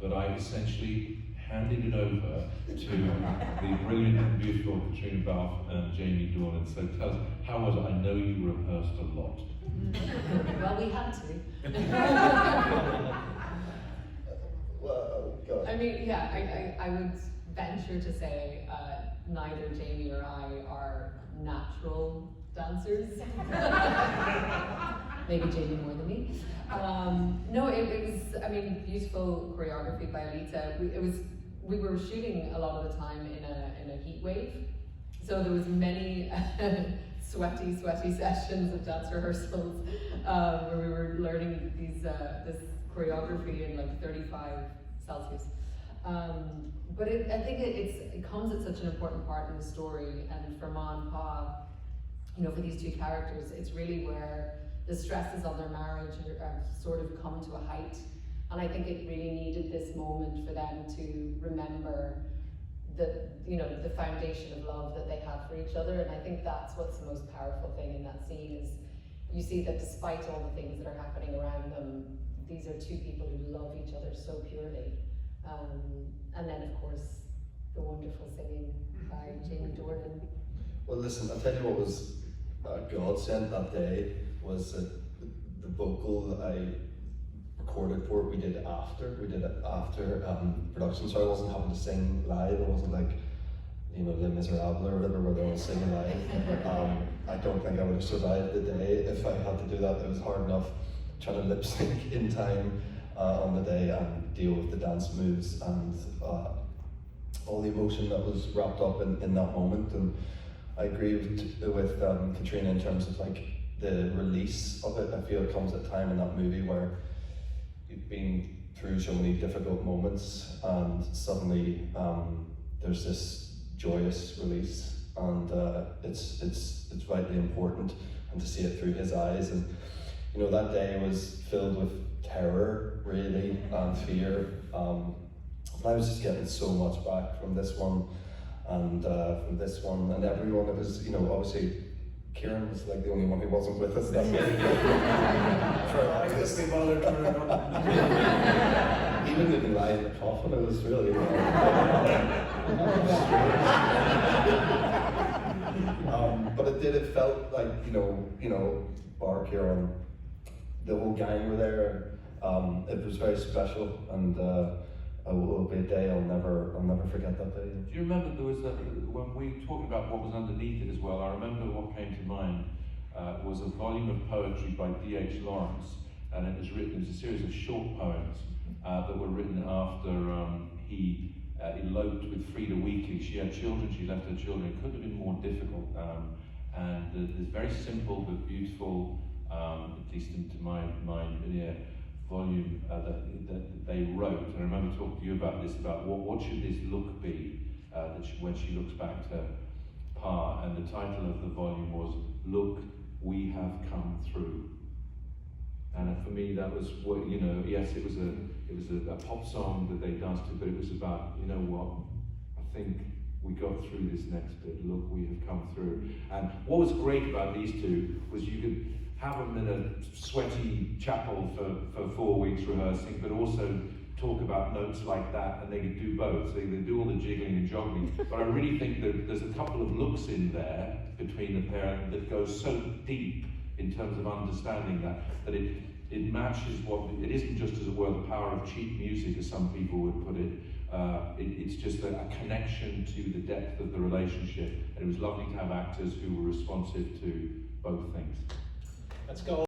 but I essentially handed it over to the brilliant and beautiful Caitríona Balfe and Jamie Dornan. So tell us, how was it? I know you rehearsed a lot. Well, we had to. Well, God. I mean, yeah, I would venture to say neither Jamie or I are natural dancers. Maybe Jamie more than me. No, it was, I mean, beautiful choreography by Alita. We were shooting a lot of the time in a heat wave, so there was many sweaty sessions of dance rehearsals where we were learning this choreography in like 35 Celsius. But I think it comes at such an important part in the story, and for Ma and Pa, you know, for these two characters, it's really where the stresses of their marriage are sort of come to a height. And I think it really needed this moment for them to remember the foundation of love that they had for each other. And I think that's what's the most powerful thing in that scene, is you see that despite all the things that are happening around them, these are two people who love each other so purely. And then of course, the wonderful singing by Jamie Dornan. Well, listen, I'll tell you what was godsend that day was the vocal that I recorded for it. We did it after production, so I wasn't having to sing live. It wasn't like, you know, Les Miserables or whatever, where they're all singing live. I don't think I would have survived the day if I had to do that. It was hard enough trying to lip sync in time on the day and deal with the dance moves and all the emotion that was wrapped up in that moment. And I agree with Caitríona in terms of like the release of it. I feel it comes at a time in that movie where you've been through so many difficult moments and suddenly there's this joyous release, and it's vitally important, and to see it through his eyes. And you know, that day was filled with terror really and fear. I was just getting so much back from this one and everyone. It was, you know, obviously Kieran was like the only one who wasn't with us that day. Even living live in the coffin, it was really but it felt like, you know, bar Kieran, the whole gang were there. It was very special, and it will be a day I'll never forget that day. Do you remember there was when we talked about what was underneath it as well, I remember what came to mind was a volume of poetry by D.H. Lawrence, and it was a series of short poems that were written after he eloped with Frida Weekly. She had children, she left her children. It couldn't have been more difficult. And there's very simple but beautiful, at least into my mind, volume that they wrote. And I remember talking to you about this, about what should this look be when she looks back to Pa, and the title of the volume was "Look, We Have Come Through." And for me, that was what, you know. Yes, it was a pop song that they danced to, but it was about, you know what, I think we got through this next bit. Look, we have come through. And what was great about these two was you could have them in a sweaty chapel for 4 weeks rehearsing, but also talk about notes like that, and they could do both. So they do all the jiggling and joggling. But I really think that there's a couple of looks in there between the pair that goes so deep in terms of understanding that it matches what, it isn't just, as it were, the power of cheap music, as some people would put it. It's just a connection to the depth of the relationship. And it was lovely to have actors who were responsive to both things. Let's go.